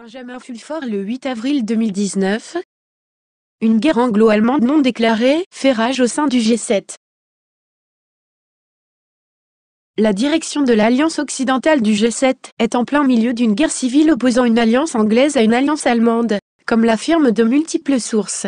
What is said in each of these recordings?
Benjamin Fulford le 8 avril 2019. Une guerre anglo-allemande non déclarée fait rage au sein du G7. La direction de l'Alliance occidentale du G7 est en plein milieu d'une guerre civile opposant une alliance anglaise à une alliance allemande, comme l'affirment de multiples sources.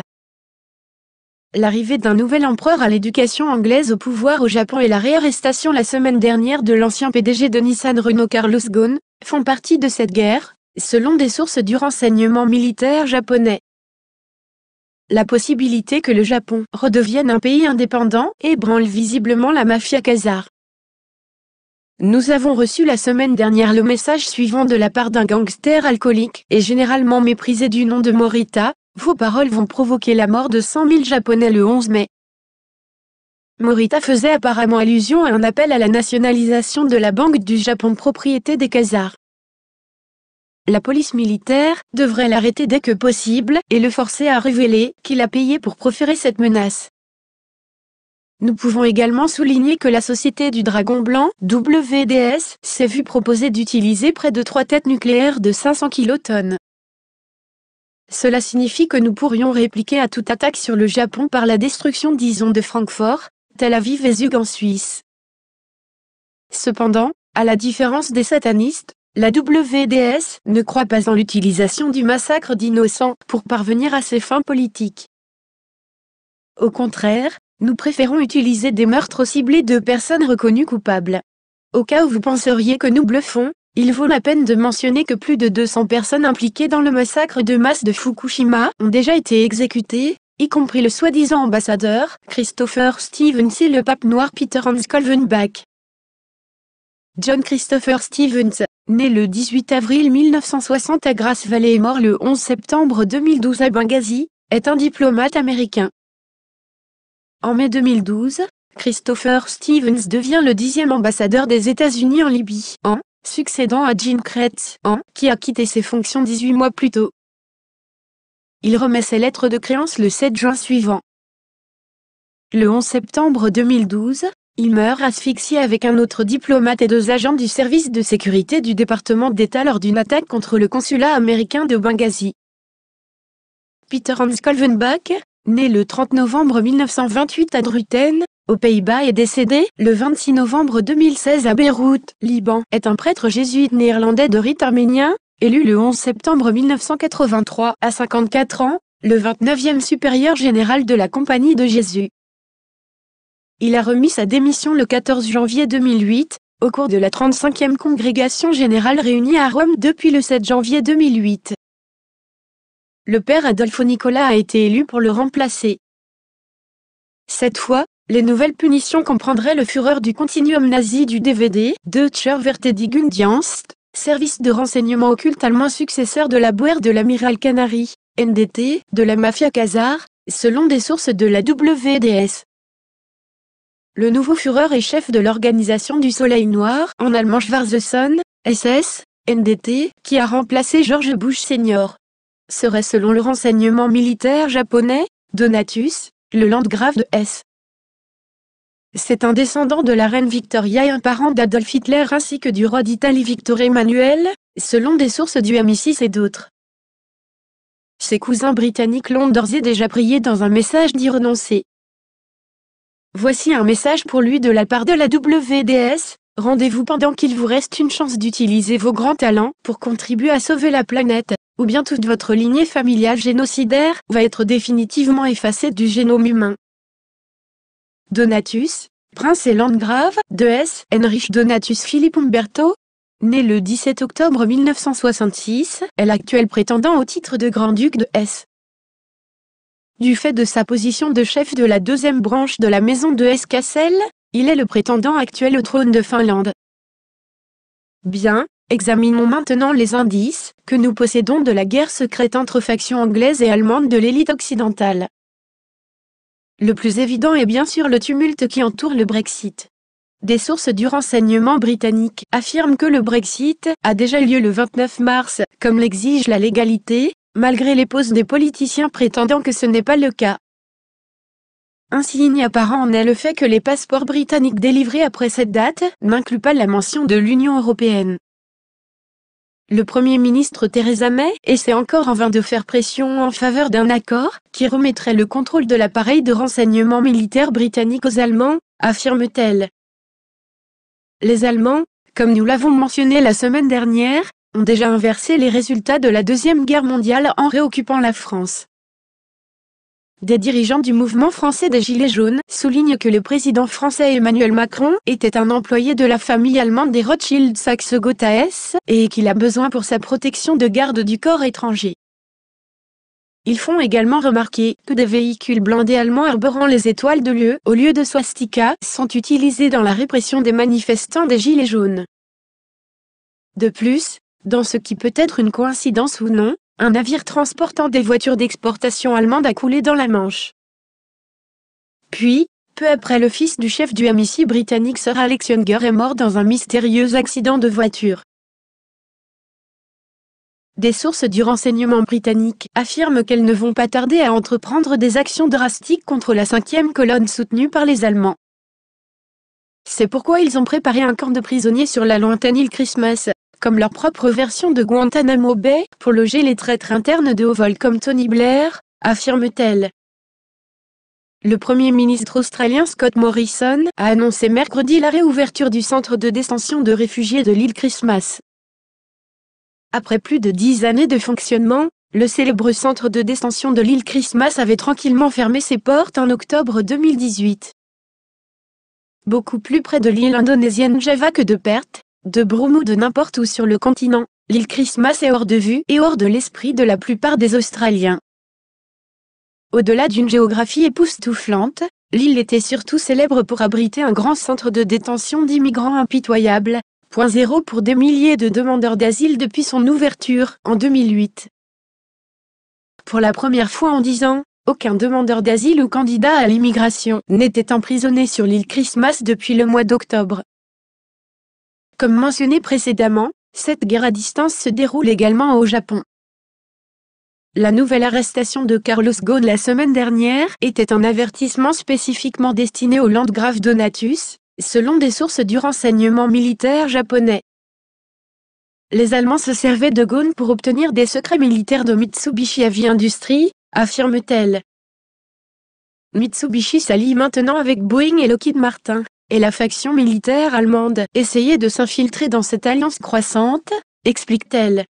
L'arrivée d'un nouvel empereur à l'éducation anglaise au pouvoir au Japon et la réarrestation la semaine dernière de l'ancien PDG de Nissan Renault Carlos Ghosn font partie de cette guerre, selon des sources du renseignement militaire japonais. La possibilité que le Japon redevienne un pays indépendant ébranle visiblement la mafia khazare. Nous avons reçu la semaine dernière le message suivant de la part d'un gangster alcoolique et généralement méprisé du nom de Morita: vos paroles vont provoquer la mort de 100 000 Japonais le 11 mai. Morita faisait apparemment allusion à un appel à la nationalisation de la Banque du Japon propriété des Khazars. La police militaire devrait l'arrêter dès que possible et le forcer à révéler qu'il a payé pour proférer cette menace. Nous pouvons également souligner que la Société du Dragon Blanc, WDS, s'est vue proposer d'utiliser près de 3 têtes nucléaires de 500 kilotonnes. Cela signifie que nous pourrions répliquer à toute attaque sur le Japon par la destruction disons de Francfort, Tel Aviv et Zug en Suisse. Cependant, à la différence des satanistes, la WDS ne croit pas en l'utilisation du massacre d'innocents pour parvenir à ses fins politiques. Au contraire, nous préférons utiliser des meurtres ciblés de personnes reconnues coupables. Au cas où vous penseriez que nous bluffons, il vaut la peine de mentionner que plus de 200 personnes impliquées dans le massacre de masse de Fukushima ont déjà été exécutées, y compris le soi-disant ambassadeur, Christopher Stevens et le pape noir Peter Hans Kolvenbach. John Christopher Stevens, né le 18 avril 1960 à Grass Valley et mort le 11 septembre 2012 à Benghazi, est un diplomate américain. En mai 2012, Christopher Stevens devient le 10e ambassadeur des États-Unis en Libye, succédant à Gene Kretz, qui a quitté ses fonctions 18 mois plus tôt. Il remet ses lettres de créance le 7 juin suivant. Le 11 septembre 2012, il meurt asphyxié avec un autre diplomate et 2 agents du service de sécurité du département d'État lors d'une attaque contre le consulat américain de Benghazi. Peter Hans Kolvenbach, né le 30 novembre 1928 à Druten, aux Pays-Bas et décédé le 26 novembre 2016 à Beyrouth, Liban, est un prêtre jésuite néerlandais de rite arménien, élu le 11 septembre 1983 à 54 ans, le 29e supérieur général de la Compagnie de Jésus. Il a remis sa démission le 14 janvier 2008, au cours de la 35e congrégation générale réunie à Rome depuis le 7 janvier 2008. Le père Adolfo Nicola a été élu pour le remplacer. Cette fois, les nouvelles punitions comprendraient le Führer du continuum nazi du DVD, Deutscher Verteidigungsdienst, service de renseignement occulte allemand successeur de la Bundeswehr de l'amiral Canary, NDT, de la mafia khazare, selon des sources de la WDS. Le nouveau Führer est chef de l'organisation du Soleil Noir, en allemand Schwarze SS, NDT, qui a remplacé George Bush Senior. Serait selon le renseignement militaire japonais, Donatus, le landgrave de Hesse. C'est un descendant de la reine Victoria et un parent d'Adolf Hitler ainsi que du roi d'Italie Victor Emmanuel, selon des sources du MI6 et d'autres. Ses cousins britanniques l'ont d'ores et déjà prié dans un message d'y renoncer. Voici un message pour lui de la part de la WDS: rendez-vous pendant qu'il vous reste une chance d'utiliser vos grands talents pour contribuer à sauver la planète, ou bien toute votre lignée familiale génocidaire va être définitivement effacée du génome humain. Donatus, prince et landgrave de Hesse, Heinrich Donatus Philipp Umberto, né le 17 octobre 1966, est l'actuel prétendant au titre de grand-duc de Hesse. Du fait de sa position de chef de la 2e branche de la maison de Hesse-Kassel, il est le prétendant actuel au trône de Finlande. Bien, examinons maintenant les indices que nous possédons de la guerre secrète entre factions anglaises et allemandes de l'élite occidentale. Le plus évident est bien sûr le tumulte qui entoure le Brexit. Des sources du renseignement britannique affirment que le Brexit a déjà lieu le 29 mars, comme l'exige la légalité, malgré les poses des politiciens prétendant que ce n'est pas le cas. Un signe apparent en est le fait que les passeports britanniques délivrés après cette date n'incluent pas la mention de l'Union européenne. le Premier ministre Theresa May essaie encore en vain de faire pression en faveur d'un accord qui remettrait le contrôle de l'appareil de renseignement militaire britannique aux Allemands, affirme-t-elle. Les Allemands, comme nous l'avons mentionné la semaine dernière, ont déjà inversé les résultats de la Deuxième Guerre mondiale en réoccupant la France. Des dirigeants du mouvement français des Gilets jaunes soulignent que le président français Emmanuel Macron était un employé de la famille allemande des Rothschild Saxe-Gotha et qu'il a besoin pour sa protection de garde du corps étranger. Ils font également remarquer que des véhicules blindés allemands arborant les étoiles de l'UE au lieu de swastika sont utilisés dans la répression des manifestants des Gilets jaunes. De plus, dans ce qui peut être une coïncidence ou non, un navire transportant des voitures d'exportation allemandes a coulé dans la Manche. Puis, peu après, le fils du chef du MI6 britannique Sir Alex Younger est mort dans un mystérieux accident de voiture. Des sources du renseignement britannique affirment qu'elles ne vont pas tarder à entreprendre des actions drastiques contre la 5e colonne soutenue par les Allemands. C'est pourquoi ils ont préparé un camp de prisonniers sur la lointaine île Christmas, comme leur propre version de Guantanamo Bay, pour loger les traîtres internes de haut vol comme Tony Blair, affirme-t-elle. Le Premier ministre australien Scott Morrison a annoncé mercredi la réouverture du centre de détention de réfugiés de l'île Christmas. Après plus de 10 années de fonctionnement, le célèbre centre de détention de l'île Christmas avait tranquillement fermé ses portes en octobre 2018. Beaucoup plus près de l'île indonésienne Java que de Perth, de Broome ou de n'importe où sur le continent, l'île Christmas est hors de vue et hors de l'esprit de la plupart des Australiens. Au-delà d'une géographie époustouflante, l'île était surtout célèbre pour abriter un grand centre de détention d'immigrants impitoyables, point zéro pour des milliers de demandeurs d'asile depuis son ouverture en 2008. Pour la première fois en 10 ans, aucun demandeur d'asile ou candidat à l'immigration n'était emprisonné sur l'île Christmas depuis le mois d'octobre. Comme mentionné précédemment, cette guerre à distance se déroule également au Japon. La nouvelle arrestation de Carlos Ghosn la semaine dernière était un avertissement spécifiquement destiné au Landgrave Donatus, selon des sources du renseignement militaire japonais. Les Allemands se servaient de Ghosn pour obtenir des secrets militaires de Mitsubishi Heavy Industries, affirme-t-elle. Mitsubishi s'allie maintenant avec Boeing et Lockheed Martin, et la faction militaire allemande essayait de s'infiltrer dans cette alliance croissante, explique-t-elle.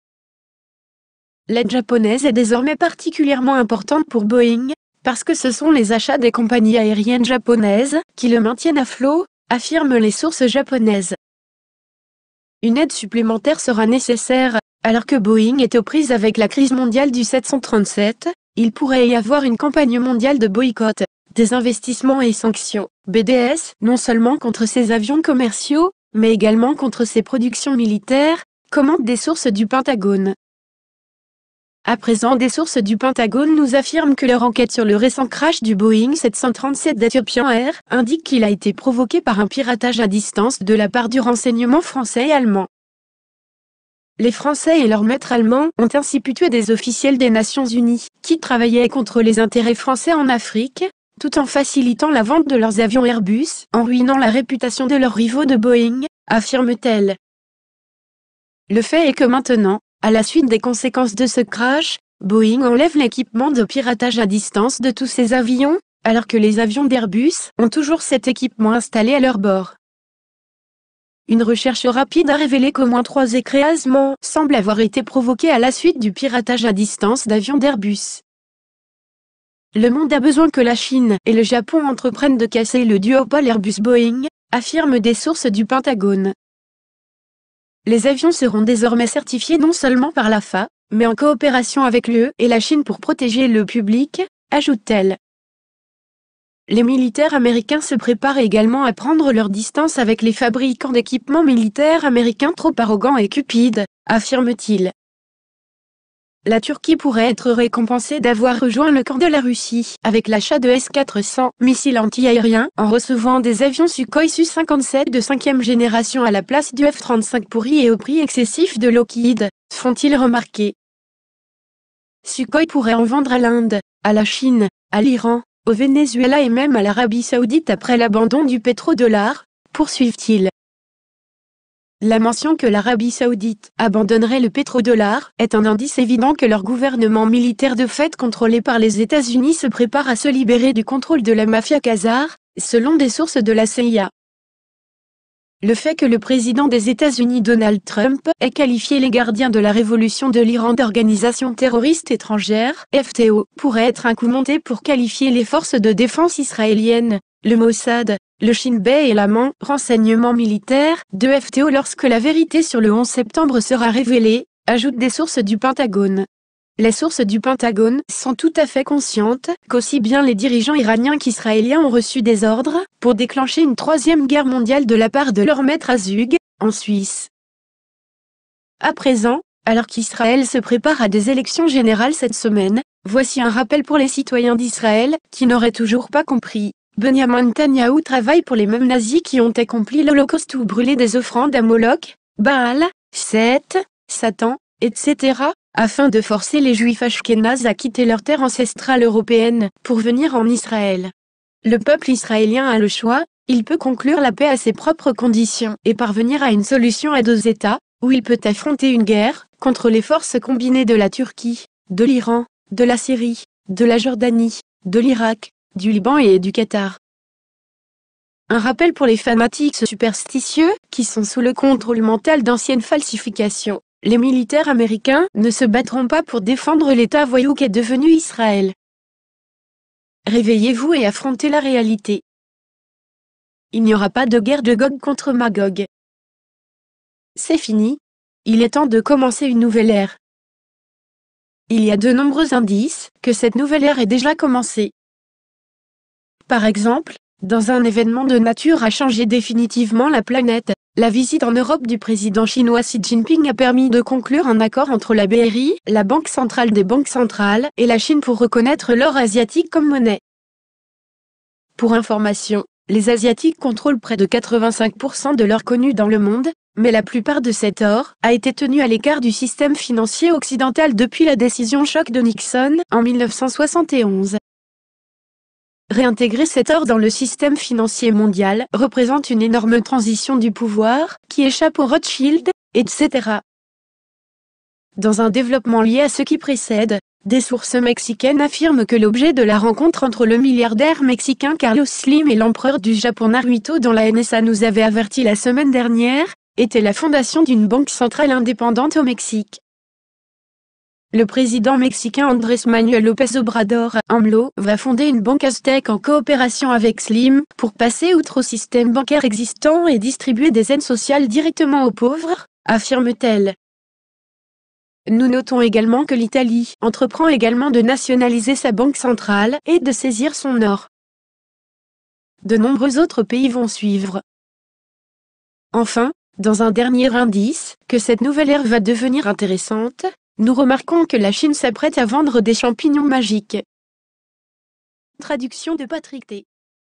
L'aide japonaise est désormais particulièrement importante pour Boeing, parce que ce sont les achats des compagnies aériennes japonaises qui le maintiennent à flot, affirment les sources japonaises. Une aide supplémentaire sera nécessaire, alors que Boeing est aux prises avec la crise mondiale du 737, il pourrait y avoir une campagne mondiale de boycott, des investissements et sanctions, BDS, non seulement contre ses avions commerciaux, mais également contre ses productions militaires, commentent des sources du Pentagone. À présent, des sources du Pentagone nous affirment que leur enquête sur le récent crash du Boeing 737 d'Ethiopian Air indique qu'il a été provoqué par un piratage à distance de la part du renseignement français et allemand. Les Français et leurs maîtres allemands ont ainsi pu tuer des officiels des Nations Unies qui travaillaient contre les intérêts français en Afrique, tout en facilitant la vente de leurs avions Airbus, en ruinant la réputation de leurs rivaux de Boeing, affirme-t-elle. Le fait est que maintenant, à la suite des conséquences de ce crash, Boeing enlève l'équipement de piratage à distance de tous ses avions, alors que les avions d'Airbus ont toujours cet équipement installé à leur bord. Une recherche rapide a révélé qu'au moins 3 écrasements semblent avoir été provoqués à la suite du piratage à distance d'avions d'Airbus. Le monde a besoin que la Chine et le Japon entreprennent de casser le duopole Airbus-Boeing, affirment des sources du Pentagone. Les avions seront désormais certifiés non seulement par l'AFA, mais en coopération avec l'UE et la Chine pour protéger le public, ajoute-t-elle. Les militaires américains se préparent également à prendre leur distance avec les fabricants d'équipements militaires américains trop arrogants et cupides, affirme-t-il. La Turquie pourrait être récompensée d'avoir rejoint le camp de la Russie avec l'achat de S-400 missiles anti-aériens en recevant des avions Sukhoi Su-57 de 5e génération à la place du F-35 pourri et au prix excessif de Lockheed, font-ils remarquer. Sukhoi pourrait en vendre à l'Inde, à la Chine, à l'Iran, au Venezuela et même à l'Arabie Saoudite après l'abandon du pétrodollar, poursuivent-ils. La mention que l'Arabie Saoudite abandonnerait le pétrodollar est un indice évident que leur gouvernement militaire de fait contrôlé par les États-Unis se prépare à se libérer du contrôle de la mafia khazare, selon des sources de la CIA. Le fait que le président des États-Unis Donald Trump ait qualifié les gardiens de la révolution de l'Iran d'organisation terroriste étrangère, FTO, pourrait être un coup monté pour qualifier les forces de défense israéliennes, le Mossad, le Shin Bet et l'AMAN, renseignement militaire, de FTO lorsque la vérité sur le 11 septembre sera révélée, ajoutent des sources du Pentagone. Les sources du Pentagone sont tout à fait conscientes qu'aussi bien les dirigeants iraniens qu'israéliens ont reçu des ordres pour déclencher une troisième guerre mondiale de la part de leur maître Azug, en Suisse. À présent, alors qu'Israël se prépare à des élections générales cette semaine, voici un rappel pour les citoyens d'Israël qui n'auraient toujours pas compris. Benyamin Netanyahou travaille pour les mêmes nazis qui ont accompli l'Holocauste ou brûlé des offrandes à Moloch, Baal, Seth, Satan, etc., afin de forcer les Juifs ashkénazes à quitter leur terre ancestrale européenne pour venir en Israël. Le peuple israélien a le choix, il peut conclure la paix à ses propres conditions et parvenir à une solution à deux États, ou il peut affronter une guerre contre les forces combinées de la Turquie, de l'Iran, de la Syrie, de la Jordanie, de l'Irak, du Liban et du Qatar. Un rappel pour les fanatiques superstitieux qui sont sous le contrôle mental d'anciennes falsifications. Les militaires américains ne se battront pas pour défendre l'État voyou qu'est devenu Israël. Réveillez-vous et affrontez la réalité. Il n'y aura pas de guerre de Gog contre Magog. C'est fini. Il est temps de commencer une nouvelle ère. Il y a de nombreux indices que cette nouvelle ère est déjà commencée. Par exemple, dans un événement de nature à changer définitivement la planète, la visite en Europe du président chinois Xi Jinping a permis de conclure un accord entre la BRI, la Banque centrale des banques centrales, et la Chine pour reconnaître l'or asiatique comme monnaie. Pour information, les Asiatiques contrôlent près de 85% de l'or connu dans le monde, mais la plupart de cet or a été tenu à l'écart du système financier occidental depuis la décision choc de Nixon en 1971. Réintégrer cet or dans le système financier mondial représente une énorme transition du pouvoir qui échappe aux Rothschild, etc. Dans un développement lié à ce qui précède, des sources mexicaines affirment que l'objet de la rencontre entre le milliardaire mexicain Carlos Slim et l'empereur du Japon Naruhito dont la NSA nous avait averti la semaine dernière, était la fondation d'une banque centrale indépendante au Mexique. Le président mexicain Andrés Manuel López Obrador, AMLO, va fonder une banque aztèque en coopération avec Slim, pour passer outre au système bancaire existant et distribuer des aides sociales directement aux pauvres, affirme-t-elle. Nous notons également que l'Italie entreprend également de nationaliser sa banque centrale et de saisir son or. De nombreux autres pays vont suivre. Enfin, dans un dernier indice, que cette nouvelle ère va devenir intéressante, nous remarquons que la Chine s'apprête à vendre des champignons magiques. Traduction de Patrick T.